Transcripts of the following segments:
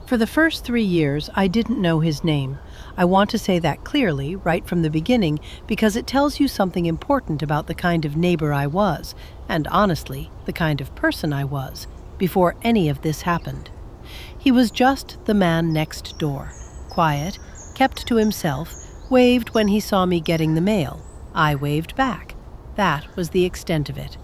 For the first 3 years, I didn't know his name. I want to say that clearly, right from the beginning, because it tells you something important about the kind of neighbor I was, and honestly, the kind of person I was, before any of this happened. He was just the man next door, quiet, kept to himself, waved when he saw me getting the mail. I waved back. That was the extent of it.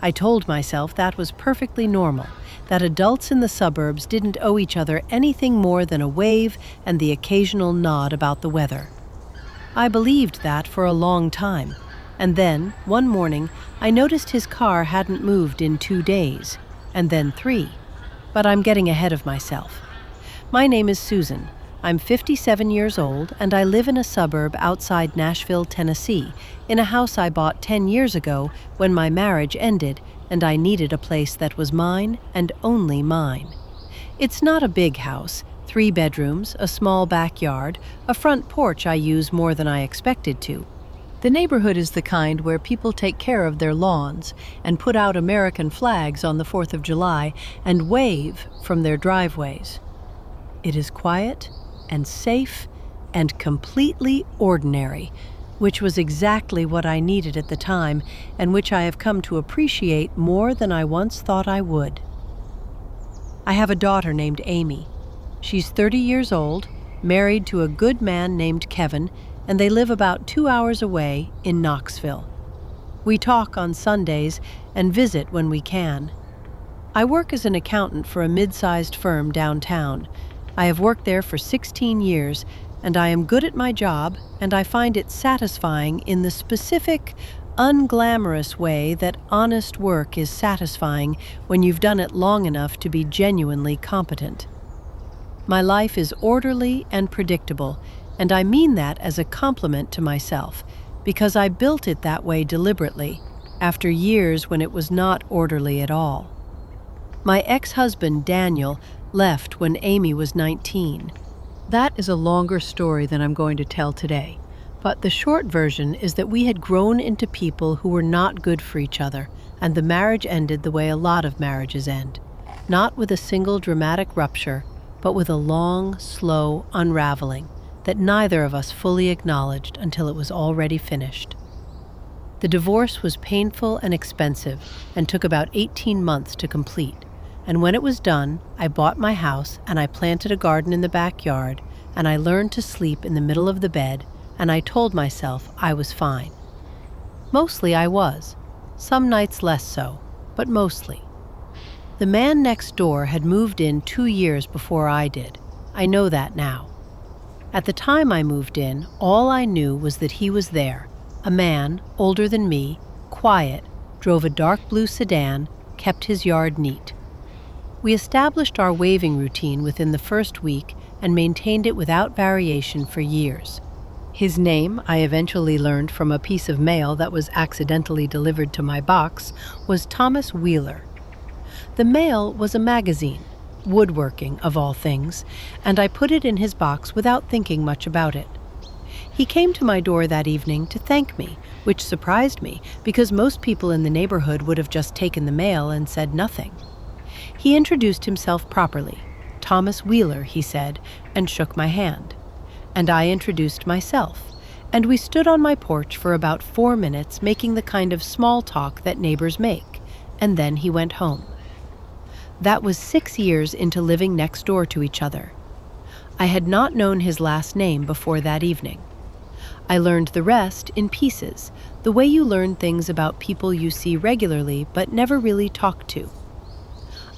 I told myself that was perfectly normal, that adults in the suburbs didn't owe each other anything more than a wave and the occasional nod about the weather. I believed that for a long time, and then, one morning, I noticed his car hadn't moved in 2 days, and then 3. But I'm getting ahead of myself. My name is Susan. I'm 57 years old, and I live in a suburb outside Nashville, Tennessee, in a house I bought 10 years ago when my marriage ended and I needed a place that was mine and only mine. It's not a big house, 3 bedrooms, a small backyard, a front porch I use more than I expected to. The neighborhood is the kind where people take care of their lawns and put out American flags on the 4th of July and wave from their driveways. It is quiet and safe and completely ordinary, which was exactly what I needed at the time and which I have come to appreciate more than I once thought I would. I have a daughter named Amy. She's 30 years old, married to a good man named Kevin, and they live about 2 hours away in Knoxville. We talk on Sundays and visit when we can. I work as an accountant for a mid-sized firm downtown. I have worked there for 16 years, and I am good at my job, and I find it satisfying in the specific, unglamorous way that honest work is satisfying when you've done it long enough to be genuinely competent. My life is orderly and predictable, and I mean that as a compliment to myself, because I built it that way deliberately, after years when it was not orderly at all. My ex-husband, Daniel, left when Amy was 19. That is a longer story than I'm going to tell today, but the short version is that we had grown into people who were not good for each other, and the marriage ended the way a lot of marriages end. Not with a single dramatic rupture, but with a long, slow unraveling that neither of us fully acknowledged until it was already finished. The divorce was painful and expensive and took about 18 months to complete. And when it was done, I bought my house and I planted a garden in the backyard, and I learned to sleep in the middle of the bed, and I told myself I was fine. Mostly I was. Some nights less so, but mostly. The man next door had moved in 2 years before I did. I know that now. At the time I moved in, all I knew was that he was there. A man, older than me, quiet, drove a dark blue sedan, kept his yard neat. We established our waving routine within the first week and maintained it without variation for years. His name, I eventually learned from a piece of mail that was accidentally delivered to my box, was Thomas Wheeler. The mail was a magazine, woodworking of all things, and I put it in his box without thinking much about it. He came to my door that evening to thank me, which surprised me because most people in the neighborhood would have just taken the mail and said nothing. He introduced himself properly. Thomas Wheeler, he said, and shook my hand. And I introduced myself, and we stood on my porch for about 4 minutes making the kind of small talk that neighbors make, and then he went home. That was 6 years into living next door to each other. I had not known his last name before that evening. I learned the rest in pieces, the way you learn things about people you see regularly but never really talk to.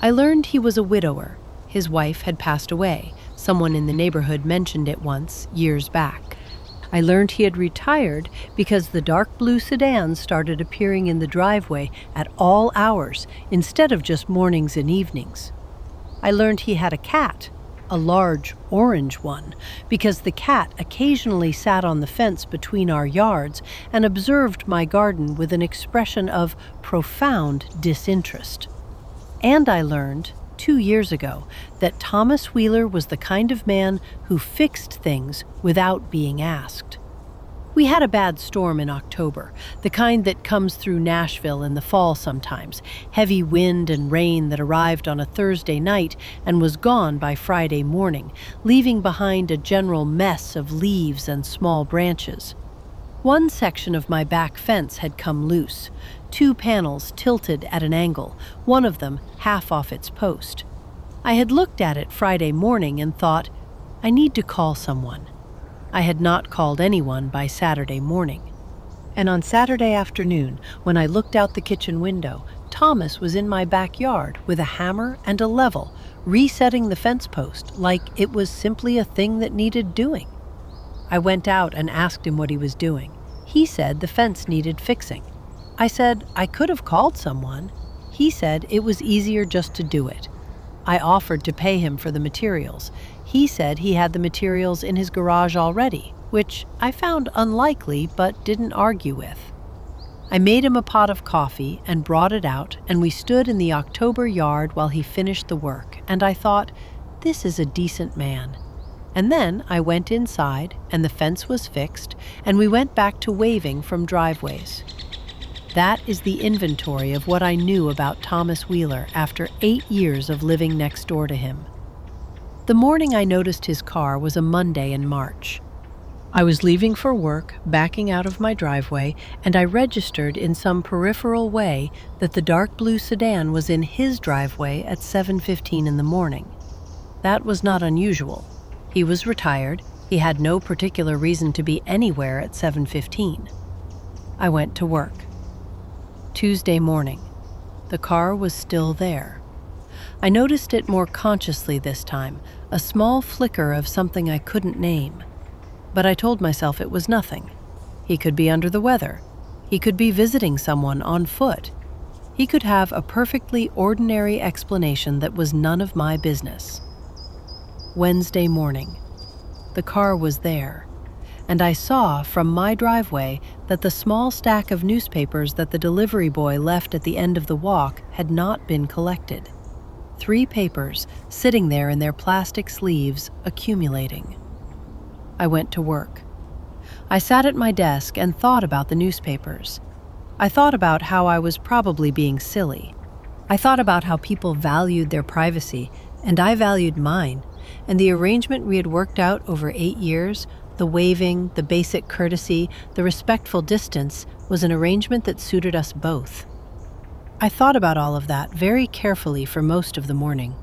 I learned he was a widower. His wife had passed away. Someone in the neighborhood mentioned it once, years back. I learned he had retired because the dark blue sedans started appearing in the driveway at all hours instead of just mornings and evenings. I learned he had a cat, a large orange one, because the cat occasionally sat on the fence between our yards and observed my garden with an expression of profound disinterest. And I learned, 2 years ago, that Thomas Wheeler was the kind of man who fixed things without being asked. We had a bad storm in October, the kind that comes through Nashville in the fall sometimes. Heavy wind and rain that arrived on a Thursday night and was gone by Friday morning, leaving behind a general mess of leaves and small branches. One section of my back fence had come loose, two panels tilted at an angle, one of them half off its post. I had looked at it Friday morning and thought, I need to call someone. I had not called anyone by Saturday morning. And on Saturday afternoon, when I looked out the kitchen window, Thomas was in my backyard with a hammer and a level, resetting the fence post like it was simply a thing that needed doing. I went out and asked him what he was doing. He said the fence needed fixing. I said I could have called someone. He said it was easier just to do it. I offered to pay him for the materials. He said he had the materials in his garage already, which I found unlikely but didn't argue with. I made him a pot of coffee and brought it out, and we stood in the October yard while he finished the work, and I thought, this is a decent man. And then I went inside, and the fence was fixed, and we went back to waving from driveways. That is the inventory of what I knew about Thomas Wheeler after 8 years of living next door to him. The morning I noticed his car was a Monday in March. I was leaving for work, backing out of my driveway, and I registered in some peripheral way that the dark blue sedan was in his driveway at 7:15 in the morning. That was not unusual. He was retired. He had no particular reason to be anywhere at 7:15. I went to work. Tuesday morning. The car was still there. I noticed it more consciously this time, a small flicker of something I couldn't name. But I told myself it was nothing. He could be under the weather. He could be visiting someone on foot. He could have a perfectly ordinary explanation that was none of my business. Wednesday morning. The car was there, and I saw from my driveway that the small stack of newspapers that the delivery boy left at the end of the walk had not been collected. 3 papers sitting there in their plastic sleeves, accumulating. I went to work. I sat at my desk and thought about the newspapers. I thought about how I was probably being silly. I thought about how people valued their privacy, and I valued mine, and the arrangement we had worked out over 8 years, the waving, the basic courtesy, the respectful distance, was an arrangement that suited us both. I thought about all of that very carefully for most of the morning.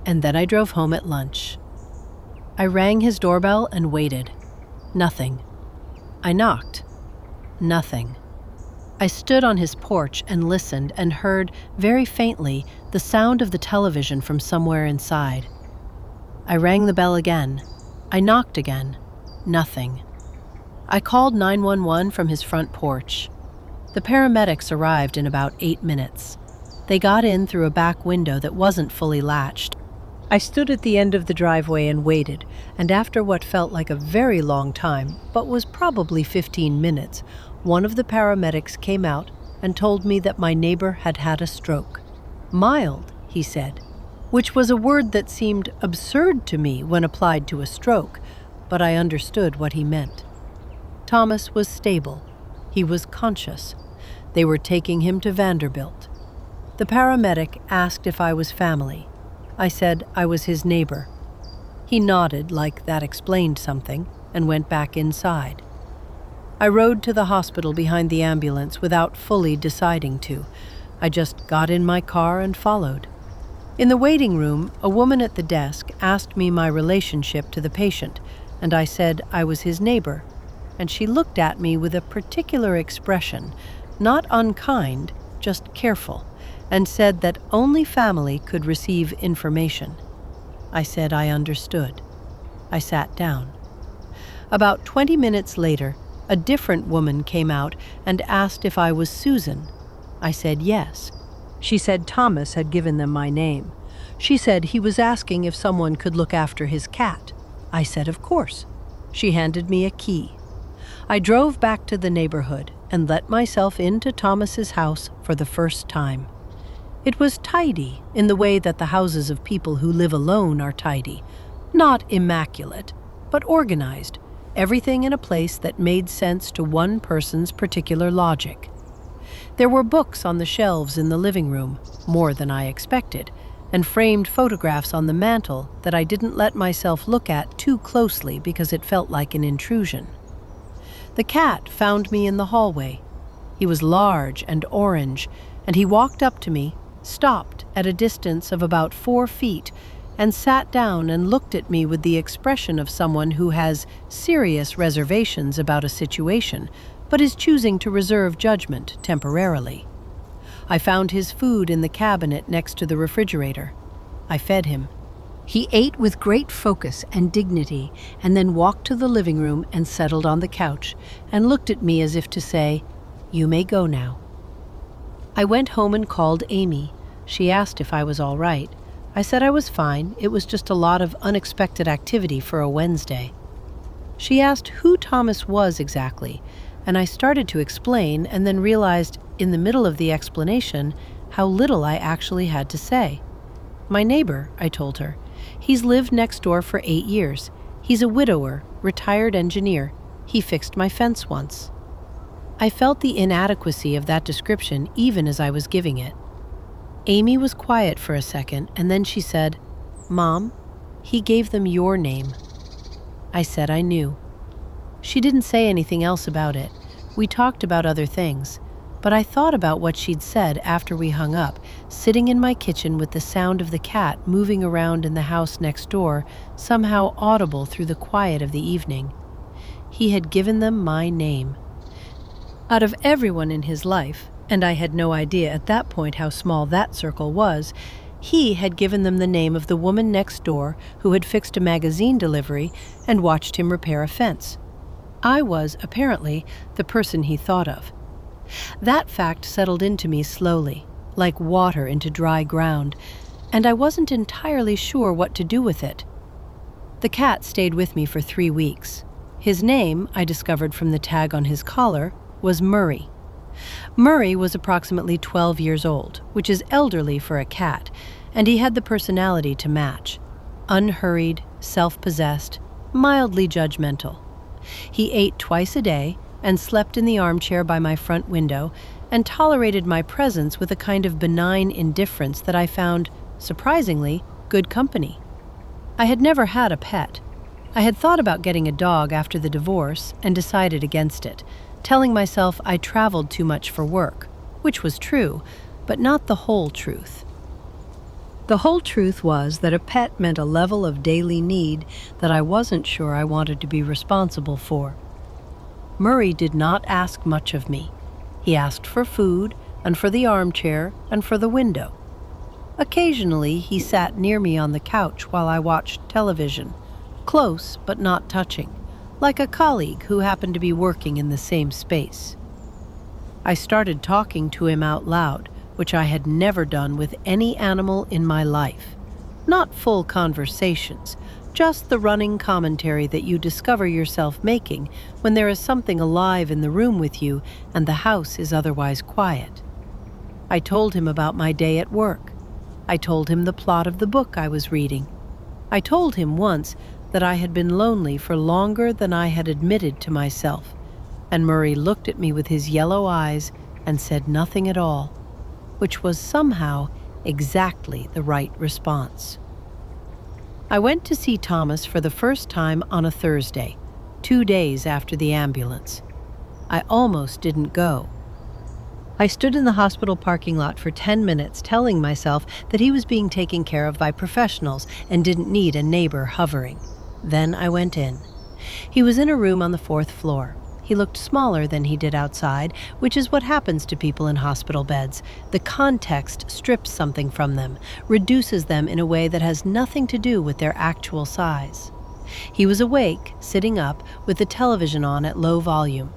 And then I drove home at lunch. I rang his doorbell and waited. Nothing. I knocked. Nothing. I stood on his porch and listened and heard, very faintly, the sound of the television from somewhere inside. I rang the bell again. I knocked again. Nothing. I called 911 from his front porch. The paramedics arrived in about 8 minutes. They got in through a back window that wasn't fully latched. I stood at the end of the driveway and waited, and after what felt like a very long time, but was probably 15 minutes, one of the paramedics came out and told me that my neighbor had had a stroke. Mild, he said, which was a word that seemed absurd to me when applied to a stroke, but I understood what he meant. Thomas was stable. He was conscious. They were taking him to Vanderbilt. The paramedic asked if I was family. I said I was his neighbor. He nodded like that explained something and went back inside. I rode to the hospital behind the ambulance without fully deciding to. I just got in my car and followed. In the waiting room, a woman at the desk asked me my relationship to the patient, and I said I was his neighbor, and she looked at me with a particular expression, not unkind, just careful, and said that only family could receive information. I said I understood. I sat down. About 20 minutes later, a different woman came out and asked if I was Susan. I said yes. She said Thomas had given them my name. She said he was asking if someone could look after his cat. I said of course. She handed me a key. I drove back to the neighborhood and let myself into Thomas's house for the first time. It was tidy in the way that the houses of people who live alone are tidy. Not immaculate, but organized. everything in a place that made sense to one person's particular logic. There were books on the shelves in the living room, more than I expected, and framed photographs on the mantel that I didn't let myself look at too closely because it felt like an intrusion. The cat found me in the hallway. He was large and orange, and he walked up to me, stopped at a distance of about 4 feet, and sat down and looked at me with the expression of someone who has serious reservations about a situation, but is choosing to reserve judgment temporarily. I found his food in the cabinet next to the refrigerator. I fed him. He ate with great focus and dignity, and then walked to the living room and settled on the couch, and looked at me as if to say, "You may go now." I went home and called Amy. She asked if I was all right. I said I was fine, it was just a lot of unexpected activity for a Wednesday. She asked who Thomas was exactly, and I started to explain and then realized, in the middle of the explanation, how little I actually had to say. "My neighbor," I told her. "He's lived next door for 8 years. He's a widower, retired engineer. He fixed my fence once." I felt the inadequacy of that description even as I was giving it. Amy was quiet for a second, and then she said, "Mom, he gave them your name." I said I knew. She didn't say anything else about it. We talked about other things, but I thought about what she'd said after we hung up, sitting in my kitchen with the sound of the cat moving around in the house next door, somehow audible through the quiet of the evening. He had given them my name. Out of everyone in his life, and I had no idea at that point how small that circle was, he had given them the name of the woman next door who had fixed a magazine delivery and watched him repair a fence. I was, apparently, the person he thought of. That fact settled into me slowly, like water into dry ground, and I wasn't entirely sure what to do with it. The cat stayed with me for 3 weeks. His name, I discovered from the tag on his collar, was Murray. Murray was approximately 12 years old, which is elderly for a cat, and he had the personality to match. Unhurried, self-possessed, mildly judgmental. He ate twice a day and slept in the armchair by my front window and tolerated my presence with a kind of benign indifference that I found, surprisingly, good company. I had never had a pet. I had thought about getting a dog after the divorce and decided against it, telling myself I traveled too much for work, which was true, but not the whole truth. The whole truth was that a pet meant a level of daily need that I wasn't sure I wanted to be responsible for. Murray did not ask much of me. He asked for food, and for the armchair, and for the window. Occasionally, he sat near me on the couch while I watched television, close but not touching, like a colleague who happened to be working in the same space. I started talking to him out loud, which I had never done with any animal in my life. Not full conversations, just the running commentary that you discover yourself making when there is something alive in the room with you and the house is otherwise quiet. I told him about my day at work. I told him the plot of the book I was reading. I told him once that I had been lonely for longer than I had admitted to myself, and Murray looked at me with his yellow eyes and said nothing at all, which was somehow exactly the right response. I went to see Thomas for the first time on a Thursday, 2 days after the ambulance. I almost didn't go. I stood in the hospital parking lot for 10 minutes telling myself that he was being taken care of by professionals and didn't need a neighbor hovering. Then I went in. He was in a room on the 4th floor. He looked smaller than he did outside, which is what happens to people in hospital beds. The context strips something from them, reduces them in a way that has nothing to do with their actual size. He was awake, sitting up, with the television on at low volume.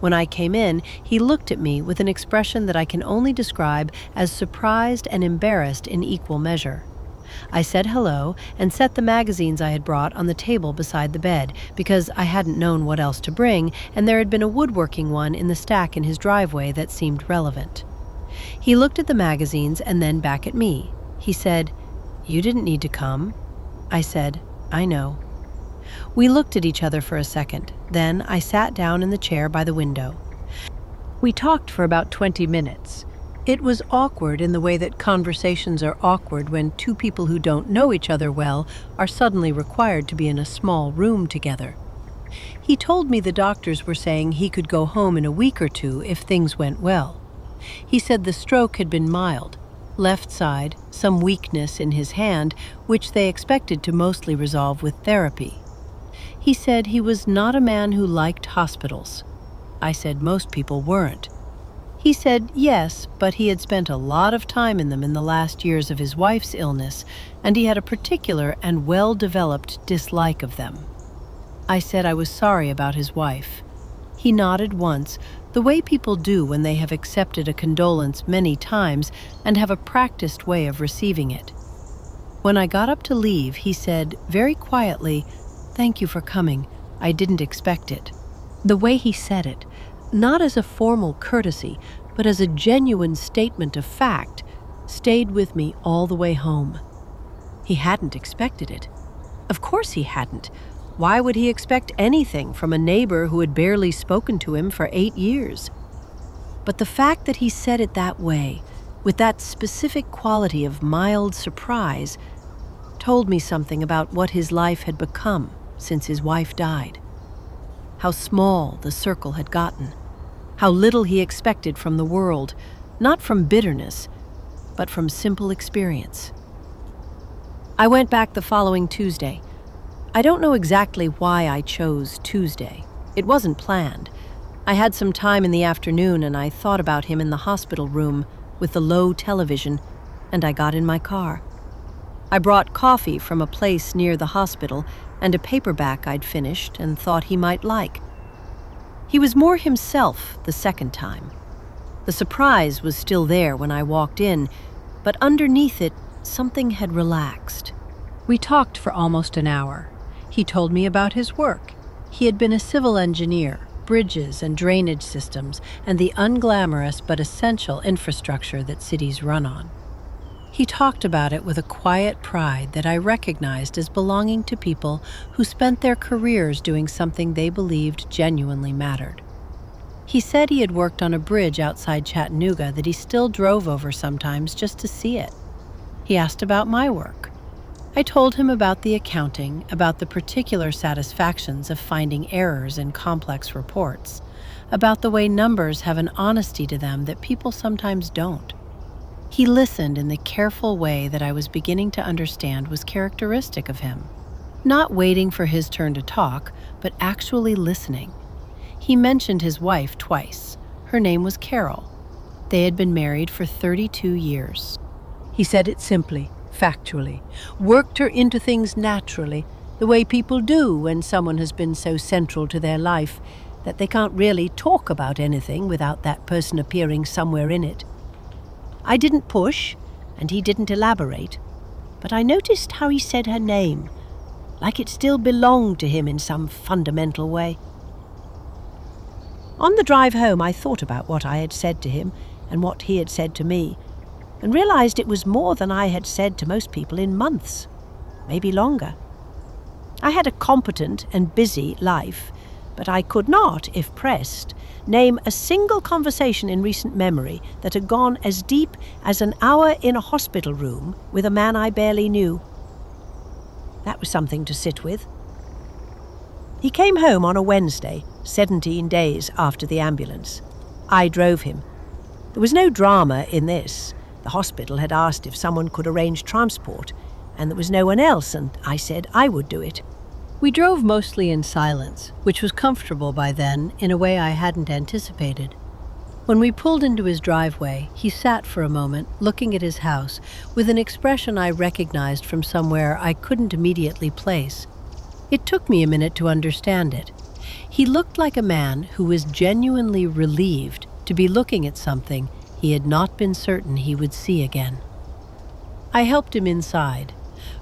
When I came in, he looked at me with an expression that I can only describe as surprised and embarrassed in equal measure. I said hello and set the magazines I had brought on the table beside the bed because I hadn't known what else to bring, and there had been a woodworking one in the stack in his driveway that seemed relevant. He looked at the magazines and then back at me. He said, "You didn't need to come." I said, "I know." We looked at each other for a second. Then I sat down in the chair by the window. We talked for about 20 minutes. It was awkward in the way that conversations are awkward when two people who don't know each other well are suddenly required to be in a small room together. He told me the doctors were saying he could go home in a week or two if things went well. He said the stroke had been mild, left side, some weakness in his hand, which they expected to mostly resolve with therapy. He said he was not a man who liked hospitals. I said most people weren't. He said yes, but he had spent a lot of time in them in the last years of his wife's illness, and he had a particular and well-developed dislike of them. I said I was sorry about his wife. He nodded once, the way people do when they have accepted a condolence many times and have a practiced way of receiving it. When I got up to leave, he said, very quietly, "Thank you for coming. I didn't expect it." The way he said it, not as a formal courtesy, but as a genuine statement of fact, stayed with me all the way home. He hadn't expected it. Of course he hadn't. Why would he expect anything from a neighbor who had barely spoken to him for 8 years? But the fact that he said it that way, with that specific quality of mild surprise, told me something about what his life had become since his wife died. How small the circle had gotten. How little he expected from the world, not from bitterness, but from simple experience. I went back the following Tuesday. I don't know exactly why I chose Tuesday. It wasn't planned. I had some time in the afternoon and I thought about him in the hospital room with the low television, and I got in my car. I brought coffee from a place near the hospital and a paperback I'd finished and thought he might like. He was more himself the second time. The surprise was still there when I walked in, but underneath it, something had relaxed. We talked for almost an hour. He told me about his work. He had been a civil engineer, bridges and drainage systems, and the unglamorous but essential infrastructure that cities run on. He talked about it with a quiet pride that I recognized as belonging to people who spent their careers doing something they believed genuinely mattered. He said he had worked on a bridge outside Chattanooga that he still drove over sometimes just to see it. He asked about my work. I told him about the accounting, about the particular satisfactions of finding errors in complex reports, about the way numbers have an honesty to them that people sometimes don't. He listened in the careful way that I was beginning to understand was characteristic of him. Not waiting for his turn to talk, but actually listening. He mentioned his wife twice. Her name was Carol. They had been married for 32 years. He said it simply, factually, worked her into things naturally, the way people do when someone has been so central to their life that they can't really talk about anything without that person appearing somewhere in it. I didn't push, and he didn't elaborate, but I noticed how he said her name, like it still belonged to him in some fundamental way. On the drive home, I thought about what I had said to him and what he had said to me, and realized it was more than I had said to most people in months, maybe longer. I had a competent and busy life, but I could not, if pressed, name a single conversation in recent memory that had gone as deep as an hour in a hospital room with a man I barely knew. That was something to sit with. He came home on a Wednesday, 17 days after the ambulance. I drove him. There was no drama in this. The hospital had asked if someone could arrange transport, and there was no one else, and I said I would do it. We drove mostly in silence, which was comfortable by then in a way I hadn't anticipated. When we pulled into his driveway, he sat for a moment, looking at his house, with an expression I recognized from somewhere I couldn't immediately place. It took me a minute to understand it. He looked like a man who was genuinely relieved to be looking at something he had not been certain he would see again. I helped him inside.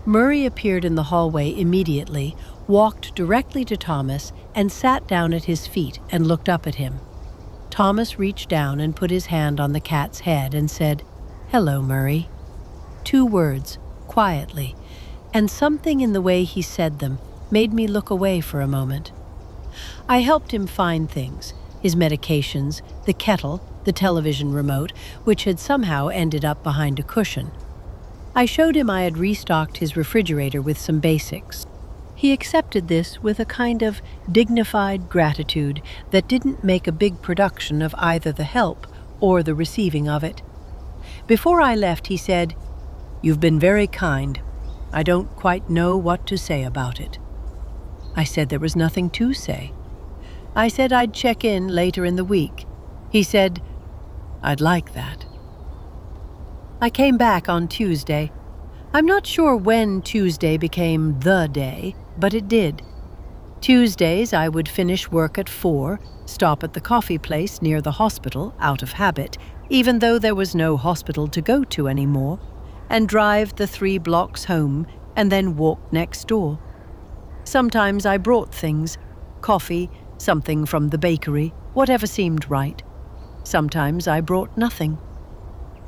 Murray appeared in the hallway immediately, walked directly to Thomas, and sat down at his feet and looked up at him. Thomas reached down and put his hand on the cat's head and said, "Hello, Murray." 2 words, quietly, and something in the way he said them made me look away for a moment. I helped him find things, his medications, the kettle, the television remote, which had somehow ended up behind a cushion. I showed him I had restocked his refrigerator with some basics. He accepted this with a kind of dignified gratitude that didn't make a big production of either the help or the receiving of it. Before I left, he said, "You've been very kind. I don't quite know what to say about it." I said there was nothing to say. I said I'd check in later in the week. He said, "I'd like that." I came back on Tuesday. I'm not sure when Tuesday became the day, but it did. Tuesdays I would finish work at 4, stop at the coffee place near the hospital out of habit, even though there was no hospital to go to anymore, and drive the 3 blocks home and then walk next door. Sometimes I brought things, coffee, something from the bakery, whatever seemed right. Sometimes I brought nothing.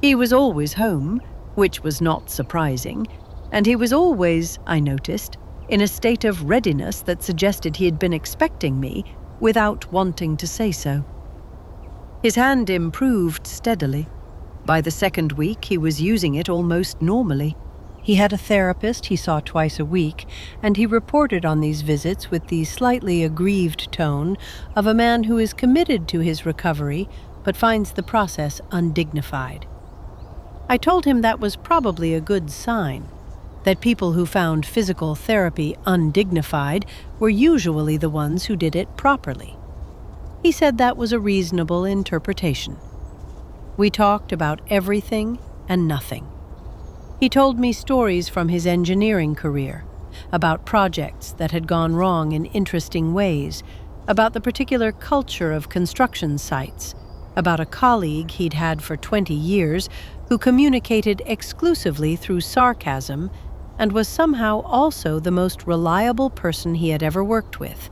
He was always home, which was not surprising, and he was always, I noticed, in a state of readiness that suggested he had been expecting me without wanting to say so. His hand improved steadily. By the 2nd week, he was using it almost normally. He had a therapist he saw twice a week, and he reported on these visits with the slightly aggrieved tone of a man who is committed to his recovery but finds the process undignified. I told him that was probably a good sign, that people who found physical therapy undignified were usually the ones who did it properly. He said that was a reasonable interpretation. We talked about everything and nothing. He told me stories from his engineering career, about projects that had gone wrong in interesting ways, about the particular culture of construction sites, about a colleague he'd had for 20 years who communicated exclusively through sarcasm and was somehow also the most reliable person he had ever worked with.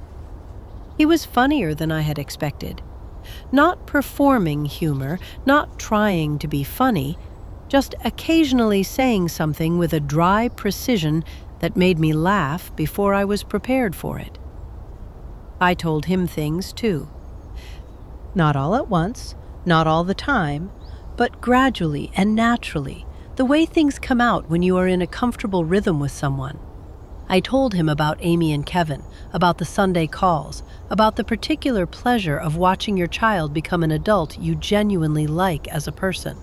He was funnier than I had expected. Not performing humor, not trying to be funny, just occasionally saying something with a dry precision that made me laugh before I was prepared for it. I told him things too. Not all at once, not all the time, but gradually and naturally, the way things come out when you are in a comfortable rhythm with someone. I told him about Amy and Kevin, about the Sunday calls, about the particular pleasure of watching your child become an adult you genuinely like as a person.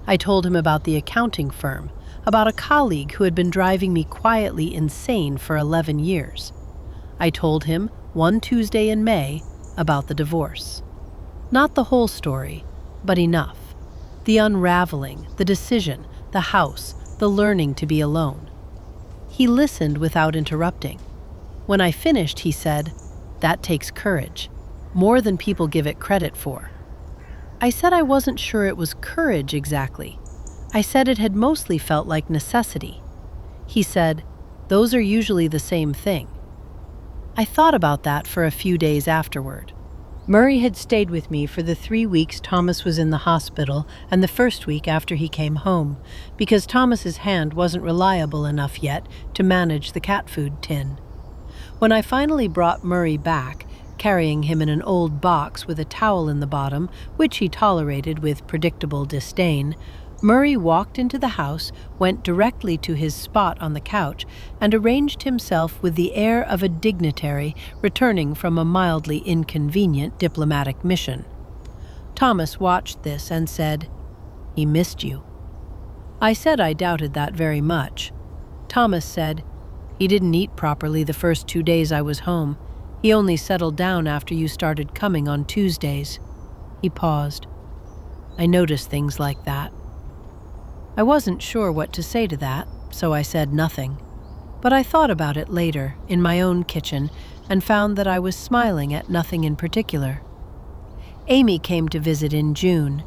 I told him about the accounting firm, about a colleague who had been driving me quietly insane for 11 years. I told him, one Tuesday in May, about the divorce. Not the whole story, but enough. The unraveling, the decision, the house, the learning to be alone. He listened without interrupting. When I finished, he said, "That takes courage, more than people give it credit for." I said I wasn't sure it was courage exactly. I said it had mostly felt like necessity. He said, "Those are usually the same thing." I thought about that for a few days afterward. Murray had stayed with me for the 3 weeks Thomas was in the hospital and the first week after he came home, because Thomas's hand wasn't reliable enough yet to manage the cat food tin. When I finally brought Murray back, carrying him in an old box with a towel in the bottom, which he tolerated with predictable disdain, Murray walked into the house, went directly to his spot on the couch, and arranged himself with the air of a dignitary returning from a mildly inconvenient diplomatic mission. Thomas watched this and said, "He missed you." I said I doubted that very much. Thomas said, "He didn't eat properly the first 2 days I was home. He only settled down after you started coming on Tuesdays." He paused. I noticed things like that. I wasn't sure what to say to that, so I said nothing. But I thought about it later, in my own kitchen, and found that I was smiling at nothing in particular. Amy came to visit in June.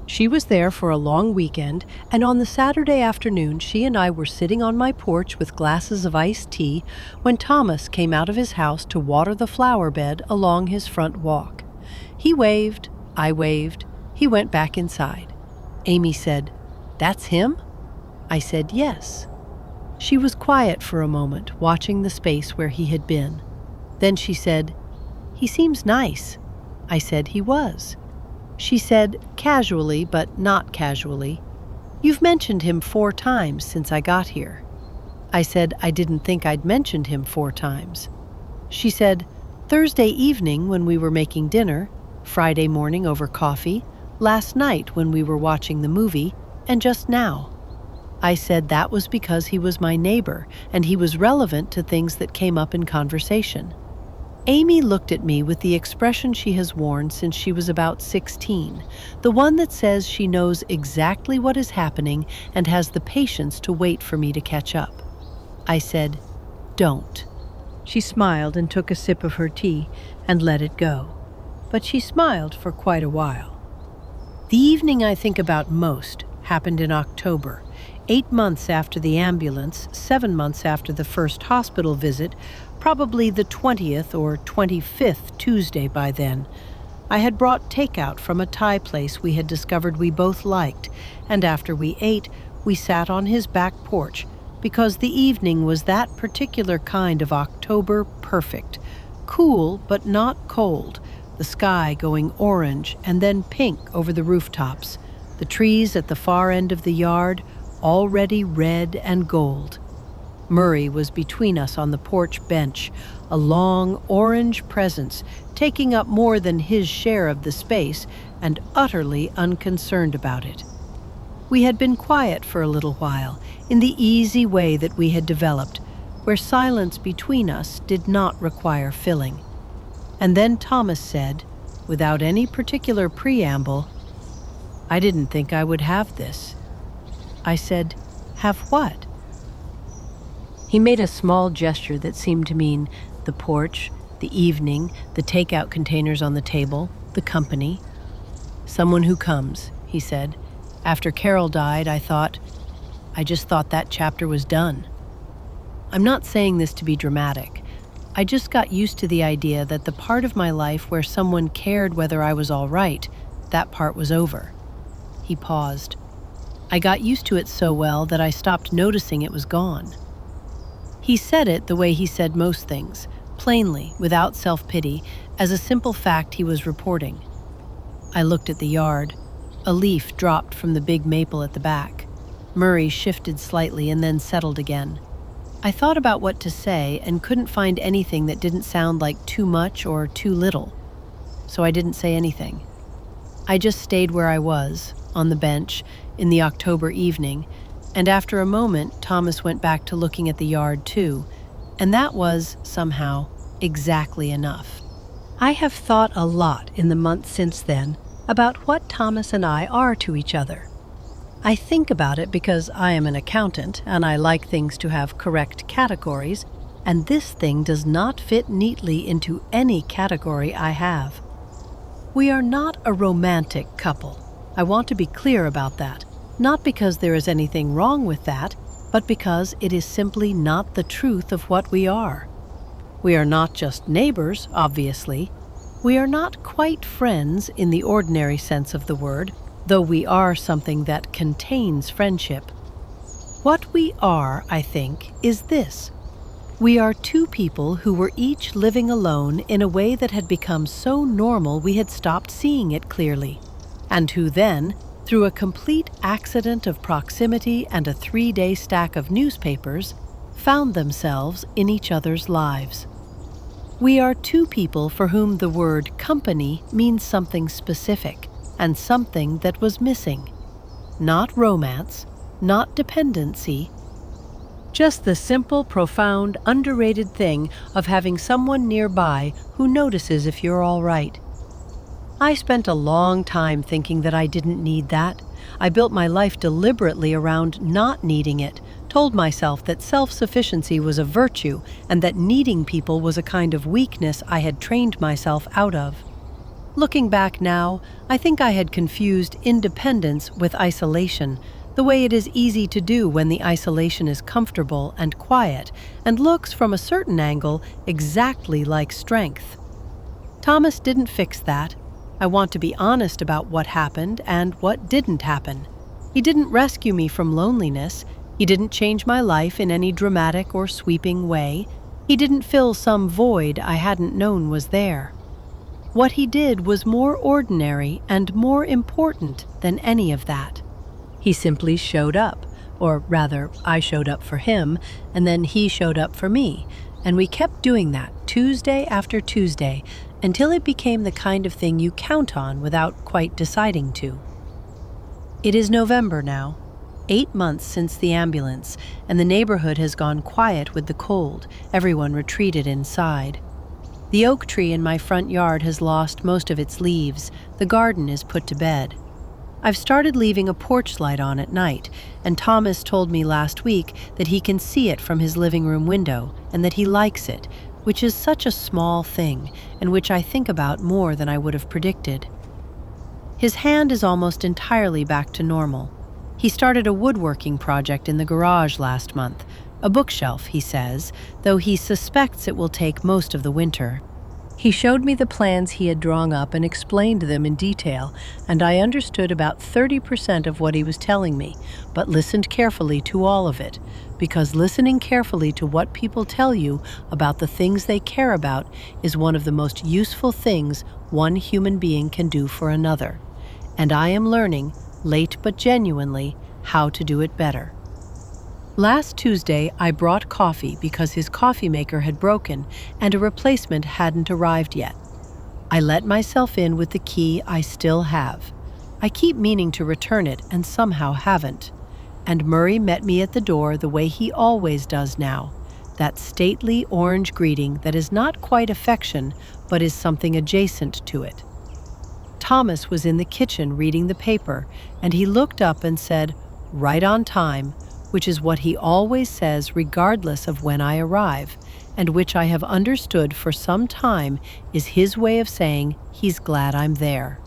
She was there for a long weekend, and on the Saturday afternoon she and I were sitting on my porch with glasses of iced tea when Thomas came out of his house to water the flower bed along his front walk. He waved, I waved, he went back inside. Amy said, "That's him?" I said, "Yes." She was quiet for a moment, watching the space where he had been. Then she said, "He seems nice." I said he was. She said, casually but not casually, "You've mentioned him 4 times since I got here." I said I didn't think I'd mentioned him 4 times. She said, "Thursday evening when we were making dinner, Friday morning over coffee, last night when we were watching the movie, and just now." I said that was because he was my neighbor and he was relevant to things that came up in conversation. Amy looked at me with the expression she has worn since she was about 16, the one that says she knows exactly what is happening and has the patience to wait for me to catch up. I said, "Don't." She smiled and took a sip of her tea and let it go. But she smiled for quite a while. The evening I think about most happened in October, 8 months after the ambulance, 7 months after the first hospital visit, probably the 20th or 25th Tuesday by then. I had brought takeout from a Thai place we had discovered we both liked, and after we ate, we sat on his back porch, because the evening was that particular kind of October perfect, cool but not cold, the sky going orange and then pink over the rooftops, the trees at the far end of the yard already red and gold. Murray was between us on the porch bench, a long orange presence taking up more than his share of the space and utterly unconcerned about it. We had been quiet for a little while, in the easy way that we had developed, where silence between us did not require filling. And then Thomas said, without any particular preamble, "I didn't think I would have this." I said, "Have what?" He made a small gesture that seemed to mean the porch, the evening, the takeout containers on the table, the company. "Someone who comes," he said. "After Carol died, I just thought that chapter was done." I'm not saying this to be dramatic. I just got used to the idea that the part of my life where someone cared whether I was all right, that part was over. He paused. I got used to it so well that I stopped noticing it was gone. He said it the way he said most things, plainly, without self-pity, as a simple fact he was reporting. I looked at the yard. A leaf dropped from the big maple at the back. Murray shifted slightly and then settled again. I thought about what to say and couldn't find anything that didn't sound like too much or too little. So I didn't say anything. I just stayed where I was, on the bench, in the October evening, and after a moment Thomas went back to looking at the yard too, and that was, somehow, exactly enough. I have thought a lot in the months since then about what Thomas and I are to each other. I think about it because I am an accountant and I like things to have correct categories, and this thing does not fit neatly into any category I have. We are not a romantic couple. I want to be clear about that, not because there is anything wrong with that, but because it is simply not the truth of what we are. We are not just neighbors, obviously. We are not quite friends in the ordinary sense of the word, though we are something that contains friendship. What we are, I think, is this. We are 2 people who were each living alone in a way that had become so normal we had stopped seeing it clearly, and who then, through a complete accident of proximity and a 3-day stack of newspapers, found themselves in each other's lives. We are 2 people for whom the word company means something specific, and something that was missing. Not romance, not dependency, just the simple, profound, underrated thing of having someone nearby who notices if you're all right. I spent a long time thinking that I didn't need that. I built my life deliberately around not needing it, told myself that self-sufficiency was a virtue and that needing people was a kind of weakness I had trained myself out of. Looking back now, I think I had confused independence with isolation, the way it is easy to do when the isolation is comfortable and quiet and looks from a certain angle exactly like strength. Thomas didn't fix that. I want to be honest about what happened and what didn't happen. He didn't rescue me from loneliness. He didn't change my life in any dramatic or sweeping way. He didn't fill some void I hadn't known was there. What he did was more ordinary and more important than any of that. He simply showed up, or rather, I showed up for him, and then he showed up for me, and we kept doing that Tuesday after Tuesday until it became the kind of thing you count on without quite deciding to. It is November now, 8 months since the ambulance, and the neighborhood has gone quiet with the cold. Everyone retreated inside. The oak tree in my front yard has lost most of its leaves. The garden is put to bed. I've started leaving a porch light on at night, and Thomas told me last week that he can see it from his living room window and that he likes it, which is such a small thing and which I think about more than I would have predicted. His hand is almost entirely back to normal. He started a woodworking project in the garage last month, a bookshelf, he says, though he suspects it will take most of the winter. He showed me the plans he had drawn up and explained them in detail, and I understood about 30% of what he was telling me, but listened carefully to all of it, because listening carefully to what people tell you about the things they care about is one of the most useful things one human being can do for another. And I am learning, late but genuinely, how to do it better. Last Tuesday, I brought coffee because his coffee maker had broken and a replacement hadn't arrived yet. I let myself in with the key I still have. I keep meaning to return it and somehow haven't. And Murray met me at the door the way he always does now, that stately orange greeting that is not quite affection but is something adjacent to it. Thomas was in the kitchen reading the paper, and he looked up and said, "Right on time," which is what he always says regardless of when I arrive, and which I have understood for some time is his way of saying he's glad I'm there.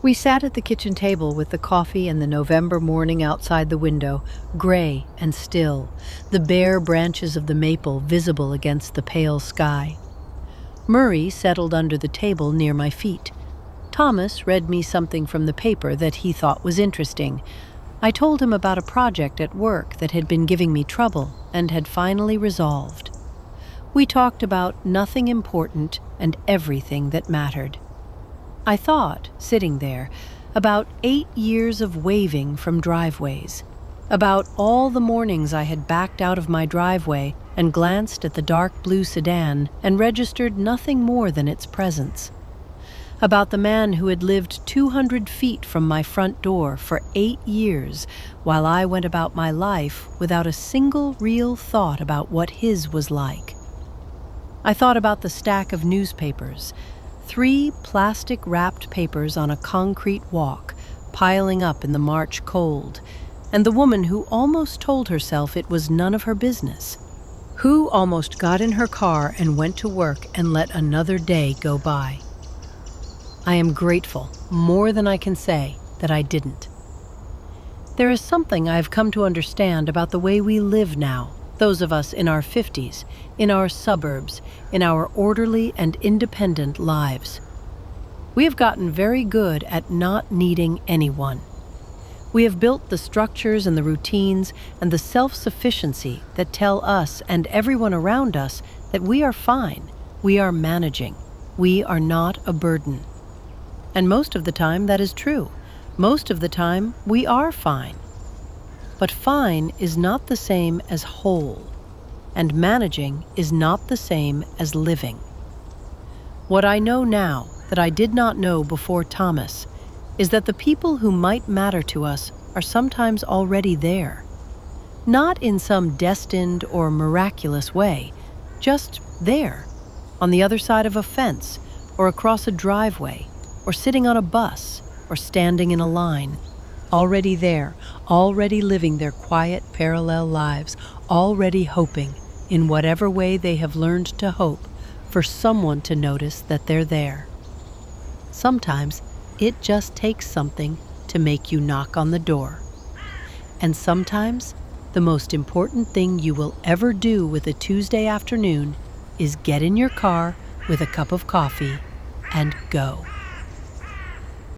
We sat at the kitchen table with the coffee and the November morning outside the window, gray and still, the bare branches of the maple visible against the pale sky. Murray settled under the table near my feet. Thomas read me something from the paper that he thought was interesting. I told him about a project at work that had been giving me trouble and had finally resolved. We talked about nothing important and everything that mattered. I thought, sitting there, about 8 years of waving from driveways, about all the mornings I had backed out of my driveway and glanced at the dark blue sedan and registered nothing more than its presence, about the man who had lived 200 feet from my front door for 8 years while I went about my life without a single real thought about what his was like. I thought about the stack of newspapers, 3 plastic-wrapped papers on a concrete walk, piling up in the March cold, and the woman who almost told herself it was none of her business, who almost got in her car and went to work and let another day go by. I am grateful, more than I can say, that I didn't. There is something I have come to understand about the way we live now, those of us in our 50s, in our suburbs, in our orderly and independent lives. We have gotten very good at not needing anyone. We have built the structures and the routines and the self-sufficiency that tell us and everyone around us that we are fine, we are managing, we are not a burden. And most of the time that is true. Most of the time we are fine. But fine is not the same as whole, and managing is not the same as living. What I know now that I did not know before Thomas is that the people who might matter to us are sometimes already there. Not in some destined or miraculous way, just there, on the other side of a fence, or across a driveway, or sitting on a bus, or standing in a line. Already there, already living their quiet parallel lives, already hoping, in whatever way they have learned to hope, for someone to notice that they're there. Sometimes it just takes something to make you knock on the door. And sometimes the most important thing you will ever do with a Tuesday afternoon is get in your car with a cup of coffee and go.